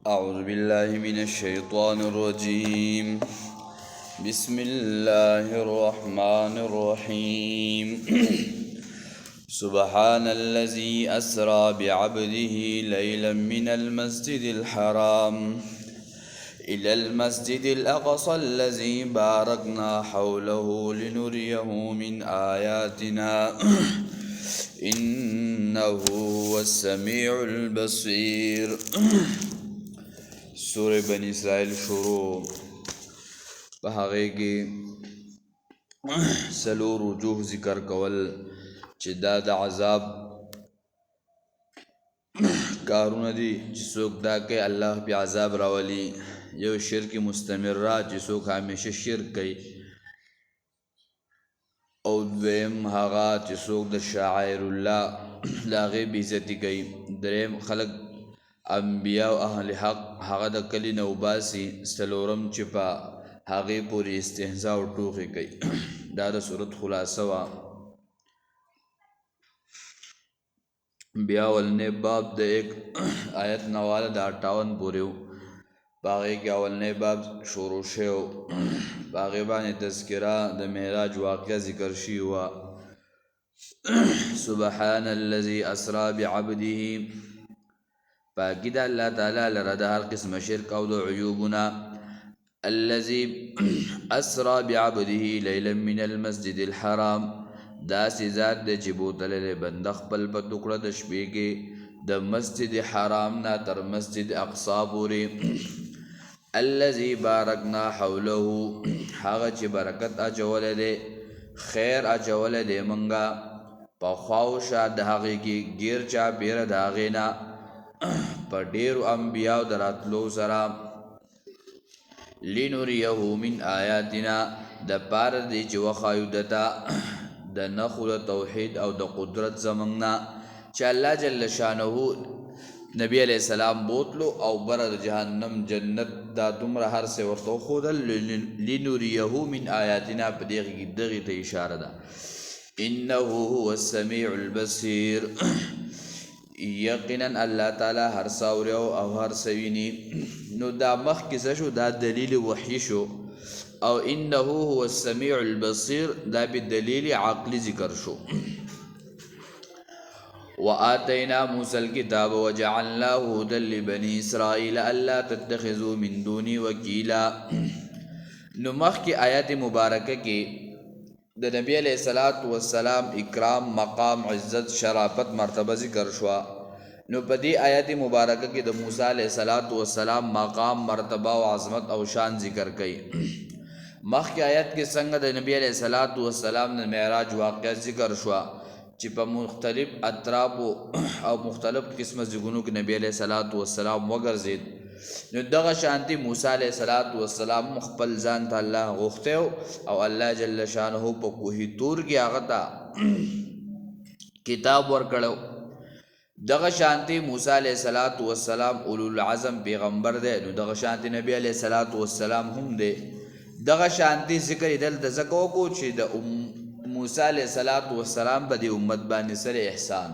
أعوذ بالله من الشيطان الرجيم. بسم الله الرحمن الرحيم. سبحان الذي أسرى بعبده ليلا من المسجد الحرام إلى المسجد الأقصى الذي باركنا حوله لنريه من آياتنا إنه هو السميع البصير. سورة بني اسرائیل شروع په هغې کې څلور وجوه ذکر کول چې دا د عذاب کارونه دي چې څوک دا کوي الله پې عذاب راولي. یو شرک مستمره چې څوک همیشه شرک کوي، او دویم هغه چې څوک د شعائر الله د هغې بېعزتي کوي. دریم خلک انبیا او اهل حق هغه د کلي نه وباسي. څلورم چې په هغې پورې استهزاء او ټوکې کوي. دا د صورت خلاصه وه. بیا اولنی باب د 1 آیت نه واله د 58 پورې و. په هغې کې اولنی باب شروع شوی و. په هغې باندې تذکره د معراج واقعه ذکر شوې وه. سبحان الذي اسرى بعبده، پاکی د الله تعالی لره د هر قسمه شرک او د عیوبونه. الذي اسرى بعبده لیلا من المسجد الحرام، داسې ذات دی چې بوتلی بنده خپل په ټوکړه د شپې کې د مسجد حرام نه تر مسجد اقصا پورې. الذي بارکنا حوله، هغه چې برکت اچولی دی، خیر اچولی دی منګه په خواو شا د هغې کې ګیر چاپېره د هغې نه په ډېرو انبیاو د راتلو سره. لنریه من آیاتنا، د پاره دی چې وښایو دته د نښو د توحید او د قدرت زموږ نه چې الله جل شانه نبی علیہ السلام بوتلو او بره د جهنم جنت دا دومره هر څه ورته وښودل. لنریه من آیاتنا په دې کې دغې ته اشاره ده. انه هو السمیع البصیر، یقینا الله تعالی هر څه اوري او هر څه ویني. نو دا مخکې څه شو؟ دا دلیل وحی شو. او انه هو السمیع البصیر دا بدلیل عقلی ذکر شو. وآتینا موسی الکتاب وجعلناه هدى لبني اسرائیل الا تتخذوا من دوني وکیلا. نو مخکې آیات مبارکه کې د نبی علیہ السلام اکرام، مقام، عزت، شرافت، مرتبه ذکر شوا. نو په دې آیات مبارکه کې د موسی علیہ السلام مقام، مرتبه او عظمت او شان ذکر کړي. مخکې آیت کې څنګه د نبی علیہ السلام د معراج واقعه ذکر شوا چې په مختلف اطرافو او مختلف قسمه ځایونو کې نبی علیہ السلام وګرځېد. نو دغه شانتي موسی علیہ السلام خپل ځان ته الله غوښتی او الله جل شانه په کوه طور کې هغه ته کتاب ورکړو. دغه شانتي موسی علیہ السلام اولو العزم پیغمبر دی. نو دغه شانتي نبی علیہ السلام هم دی. دغه شانتي ذکر دلته ځکه وکړو چې د موسی علیہ السلام په دې امت باندې سره احسان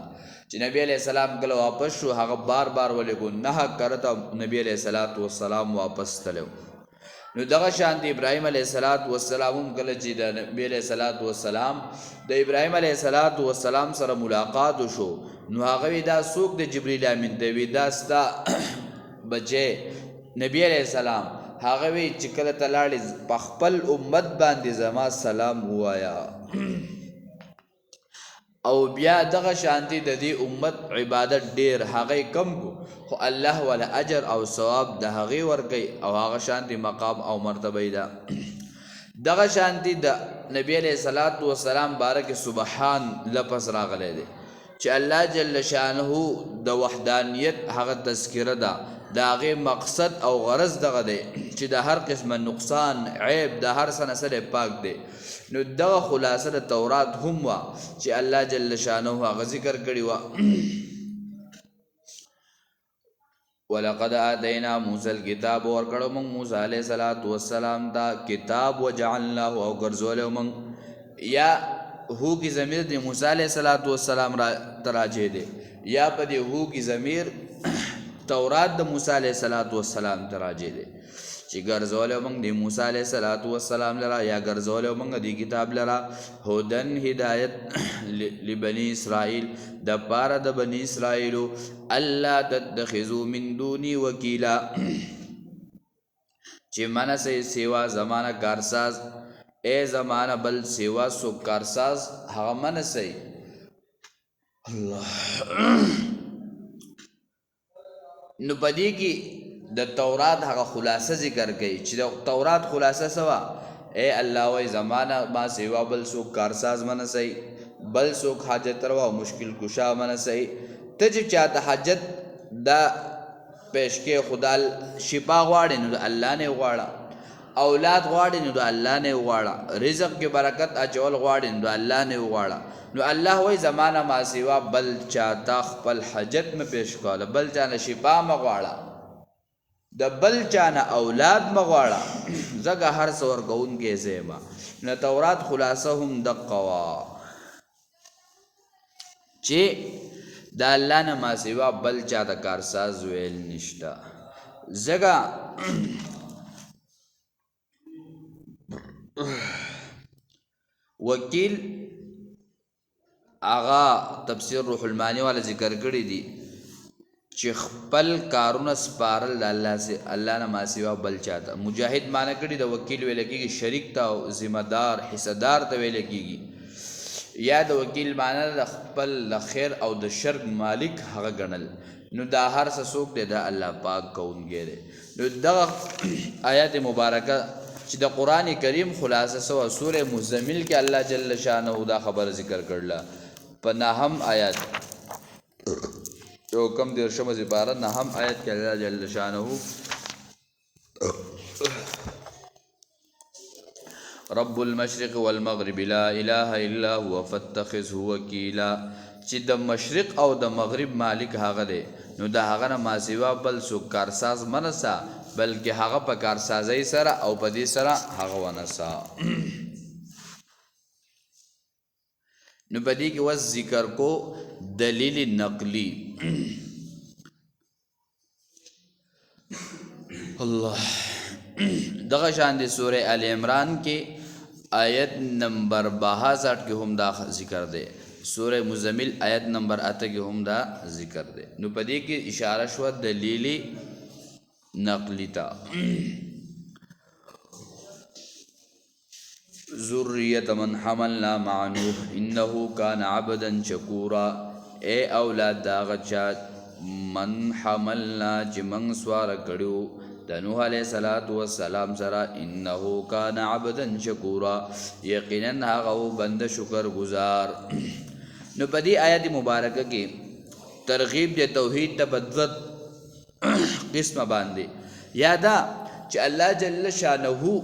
چې نبی علیہ السلام کله واپس شو هغه بار بار ولګو نه کرته نبی علیہ السلام واپس تلو. نو دغه شان د ابراهیم علیہ السلام هم کله چې د نبی علیہ السلام د ابراهیم علیہ السلام سره ملاقات شو نو هغه دا څوک د جبرئیل امین دی وی دا ستا بچی نبی علیہ السلام. هغه وی چې کله ته لاړې په خپل امت باندې زما سلام ووایا. او بیا دغه شانتی د دې امت عبادت ډیر هغه کم کو خو الله ولا اجر او ثواب د هغه ورکي او هغه شانتی مقام او مرتبه ده. دغه شانتی د نبی علیہ السلام بارک سبحان لفظ راغلی دی چې الله جل شانه د وحدانیت هغه تذکره ده. د هغې مقصد او غرض دغه دی چې د هر قسمه نقصان، عیب، د هر څه نه سره پاک دی. نو دغه خلاصه د تورات هم وه چې الله جل شانه هغه ذکر کړي وه. ولقد آتینا موسی الکتاب، ورکړو موږ موسی علیہ السلام ته کتاب. وجعلناه، او ګرځولی موږ یا هو کی ضمیر دی موسی علیہ السلام را تراجع دی یا په دی هو کی ضمیر تورات د موسی علیه السلام ته راجع دی چې ګرځولی موږ د موسی علیه السلام لره یا ګرځولی موږ د کتاب لره هدن هدایت لبني اسرائیل د پاره د بني اسرائیلو الله تتخذوا من دوني وکیلا چې منسئ سیوا زمانه کارساز اے زمانه بل سیوا سو کارساز هغه منسئ الله نو پدې کې د تورات هغه خلاصه ذکر کوي چې د تورات خلاصه سوا اے الله وای زمانہ ما سیوا بل سو کارساز منسئ بل سو حاجت روا مشکل کشا منسئ ته چې چاته حاجت دا پیش کې خدا شفا غواړي نو الله نه غواړه اولاد غواړي نو الله نه غواړه رزق کې برکت اچول غواړي نو الله نه غواړه نو الله وای زمانہ ما سیوا بل چاته خپل حاجت م پیش کوله بل چانه شفا م غواړه د بل چانه اولاد م غواړه زګه هر څور کوون کې زما نو تورات خلاصه هم دقوا چې د الله نه ما سیوا بل چاته کارساز ویل نشتا زګه وکیل آغا تفسیر روح المانی والا ذکر کړی دی چې خپل کارونه سپارل د الله سے الله نه ما سیوا بل چاته مجاهد معنی کړی د وکیل ویل کېږي شریک ته او ذمہ دار حصدار ته ویل کېږي یا د وکیل معنی د خپل د خیر او د شر مالک هغه ګڼل نو دا هر څه څوک دی د الله پاک کوونکی دی نو دغه آیات مبارکه چې د قرآن کریم خلاصه سوه سوره مزمل کې الله جل شانه دا خبر ذکر کړله په نهم آیات یو کم دیرشمه سپاره نهم آیت کې الله جل شانه رب المشرق والمغرب لا اله الا هو فاتخذه وکیلا چې د مشرق او د مغرب مالک هغه دی نو د هغه نه ما سوا بل څوک کارساز منسا بلکې هغه په کارسازۍ سره او په دې سره هغه ونسا نو په دې کې وس ذکر کو دلیل نقلی الله دغه شان دی سوره ال عمران کې آیت نمبر 62 کې هم دا ذکر دی سوره مزمل آیت نمبر 8 کې هم دا ذکر دی نو په دې کې اشاره شو دلیل نقلی تا ذریت من حملنا مع نوح انه كان عبدا شکورا اے اولاد دا غچا من حملنا چې من سوار کړو د نوح علیہ السلام سره انه كان عبدا شکورا یقینا هغه بند شکر گزار نو په دې آیت مبارکه کې ترغیب د توحید ته بدوت قسمه باندې یادا چې الله جل شانه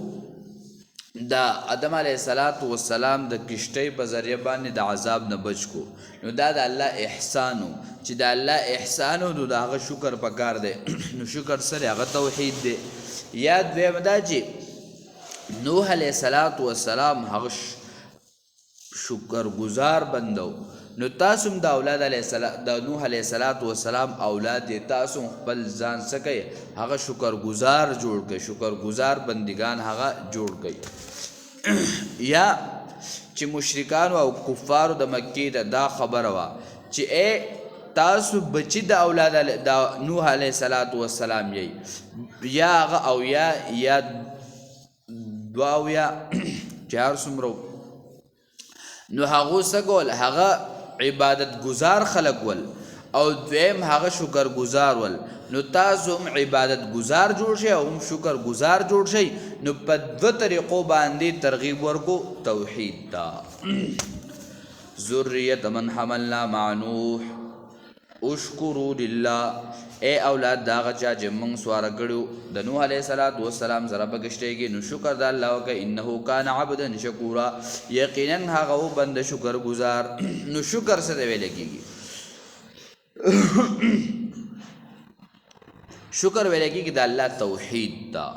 دا آدم علیہ السلام د کشتۍ په ذریعہ باندې د عذاب نه بچ کو نو دا د الله احسانو چې د الله احسانو نو دا هغه شکر پکار دی نو شکر سره هغه توحید دی یا دویم دا چې نوح علیہ السلام هغه شکر گزار بندو نو تاسو د اولاد علیہ السلام د نوح علیہ السلام اولاد تاسو خپل ځان سکه هغه شکر گزار جوړ کړئ شکر گزار بندگان هغه جوړ کړئ یا چې مشرکان او کفار د مکی دا خبره وا چې اے تاسو بچی د اولاد د نوح علیہ السلام یې یا هغه او یا دوا او یا چار سمرو نو هغه سګول هغه عبادت گزار خلق ول او دویم هغه شکر گزار ول نو تاسو هم عبادت گزار جوړ شئ او هم شکر گزار جوړ شئ نو په دو طریقو باندې ترغیب ورکو توحید تا ذریت من حملنا مع نوح اشکروا لله اے اولاد دا غچا چې موږ سوار کړو د نوح علیہ السلام سره په کشتۍ نو شکر د الله وکړه انه کان عبدا شکورا یقینا هغه بند شکر گزار نو شکر سره ویل کېږي شکر ویل کېږي د الله توحید تا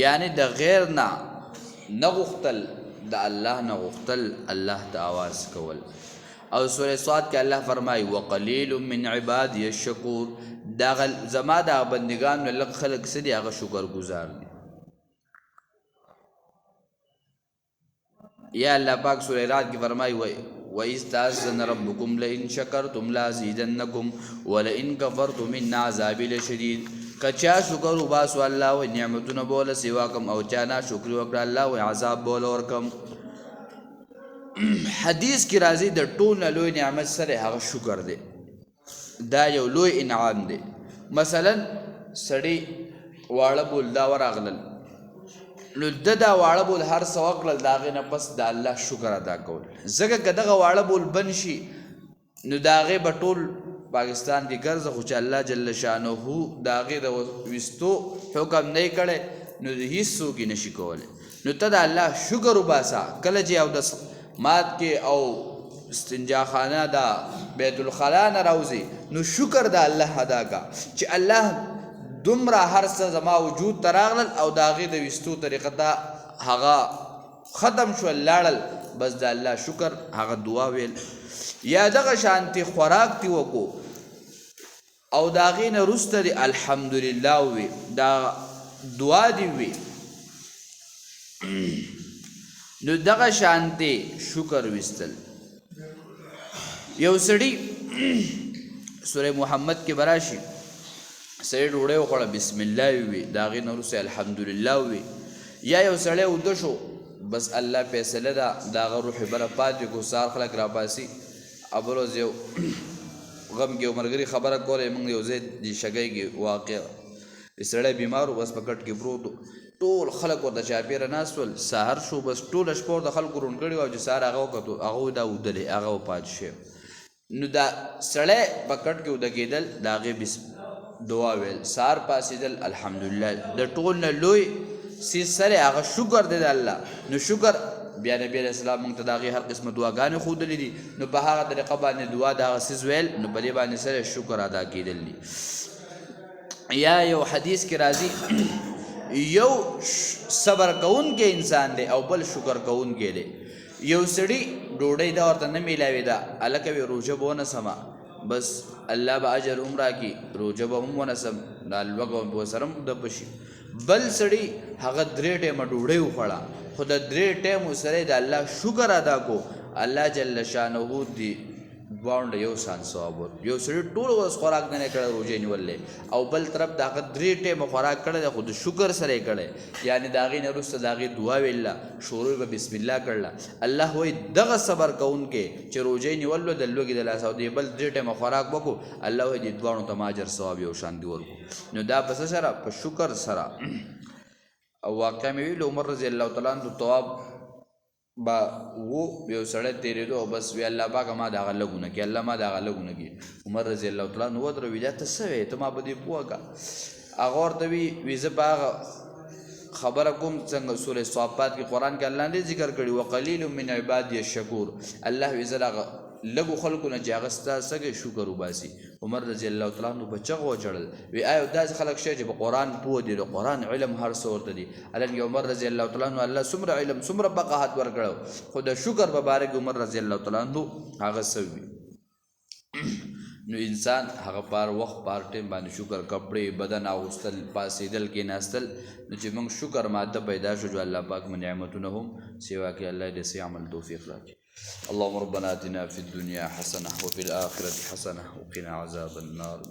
یعنی د غیر نه غختل د الله نه غختل الله ته आवाज کول او سورہ صاد کې الله فرمایي وقلیل من عبادی الشکور دا زما دا بندگان لږ خلق سدي هغه شکر گزار دي یا الله پاک سورہ رات کې فرمایي وَإِذْ تَأَذَّنَ رَبُّكُمْ لَئِن شَكَرْتُمْ لَأَزِيدَنَّكُمْ وَلَئِن كَفَرْتُمْ إِنَّ عَذَابِي لَشَدِيدٌ کچا شکر وباسو الله و نعمتونه بوله سوا کم او چانا شکر وکړه الله و عذاب بوله ورکم حدیث کی راضی د ټول لوی نعمت سره هغه شکر دی دا یو لوی انعام دی مثلا سړی واړه بول دا ورغلل نو دا واړه بول هر څه وکړل دا غي نه پس د الله شکر ادا کول زګه کداغه واړه بول بنشي نو دا غي بټول پاکستان کې ګرځ خو چې الله جل شانه دا غي د وستو حکم نه کړي نو هیڅ کې نشي کوله نو ته د الله شکر وباسا کله چې او د مات کې او استنجا خانه دا بیت الخلا نه راوځي نو شکر د الله ادا کا چې الله دومره هر څه زما وجود تراغلل او داغه د وستو طریقه دا هغه ختم شو لاړل بس د الله شکر هغه دعا ویل یا دغه شانتي خوراک تی وکو او داغه نه رسته دی الحمدلله وی دا دعا دی وی نو دغه شانتي شکر وستل یو سړی سوره محمد کې براشي سړی ډوړې وخوړه بسم الله وی داغه نور سه الحمدلله وی یا یو سړی ود شو بس الله فیصله دا داغه روح بل پاتې کو سار خلق را پاسي ابروز یو غم کې عمرګری خبره کوله موږ یو زید دي شګي کې واقع سړی بیمار بس پکټ کې پروت ټول خلق ورته چاپیره ناسول سحر شو بس ټول شپور د خلکو رونګړي او چې سار هغه وکړو هغه دا ودلې هغه پات شه نو دا سړی پکټ کې ود کېدل داغه بسم دعا ویل سار پاسیدل الحمدلله د ټول نه لوی سی سره هغه شکر دی الله نو شکر بیا نبی علیہ السلام موږ ته داغه هر قسمه دعاګانې خودلې دي نو په هغه طریقه باندې دعا دا سیز ویل نو په دې باندې سره شکر ادا کېدل دي یا یو حدیث کې راځي یو صبر کون کې انسان دی او بل شکر کون کې دی یو سړی ډوډۍ دا ورته نه میلاوي دا الکه وی روزه بونه سما بس الله به اجر عمره کی روزه به هم ونسم دا لوګو په سرم د بشي بل سړی هغه درې ټیمه ډوډۍ وخړه خو د درې ټیمو سره د الله شکر ادا کو الله جل شانه دی باوند یو سان ثواب یو سړی ټول ورځ خوراک نه کړه روزه نیولې او بل طرف دا درې ټیمه خوراک کړه خو د شکر سره کړه یعنی داغې نه رسته داغې دعا ویلا شروع به بسم الله کړه الله وای دغه صبر کون کې چې روزه نیولو د لوګي د لاس او دی بل درې ټیمه خوراک وکړو الله وای دې دوانو ته ماجر ثواب یو شان دی ورکو نو دا پس سره په شکر سره او واقع مې ویل عمر رضی الله تعالی عنہ تواب با وو یو سړی تیرېدو او بس وی الله پاک ما دا غلګونه کې الله ما دا غلګونه کې عمر رضی الله تعالی عنہ ودر ویلا ته سوي ته ما بده پوګه هغه ورته وی زه باغ خبره کوم څنګه سورې صافات کې قران کې الله دې ذکر کړي وقلیل من عبادی الشکور الله وی زړه لګو خلکو نه جاغستا سګه شکر وباسي عمر رضی الله تعالی عنہ بچغه چړل وی آیو داس خلک شې چې په قران پوه دي قران علم هر څور ته دي الان عمر رضی الله تعالی عنہ الله سمره علم سمره بقاحت ورکړو خو د شکر مبارک عمر رضی الله تعالی عنہ هغه سوي نو انسان هغه پار وخت پار ټیم باندې شکر کپڑے بدن اوستل پاسیدل کې ناستل نو چې موږ شکر ماده پیدا شو جو الله پاک من نعمتونه هم سیوا کې الله دې سي عمل توفیق راکړي اللهم ربنا آتنا في الدنيا حسنة وفي الآخرة حسنة وقنا عذاب النار.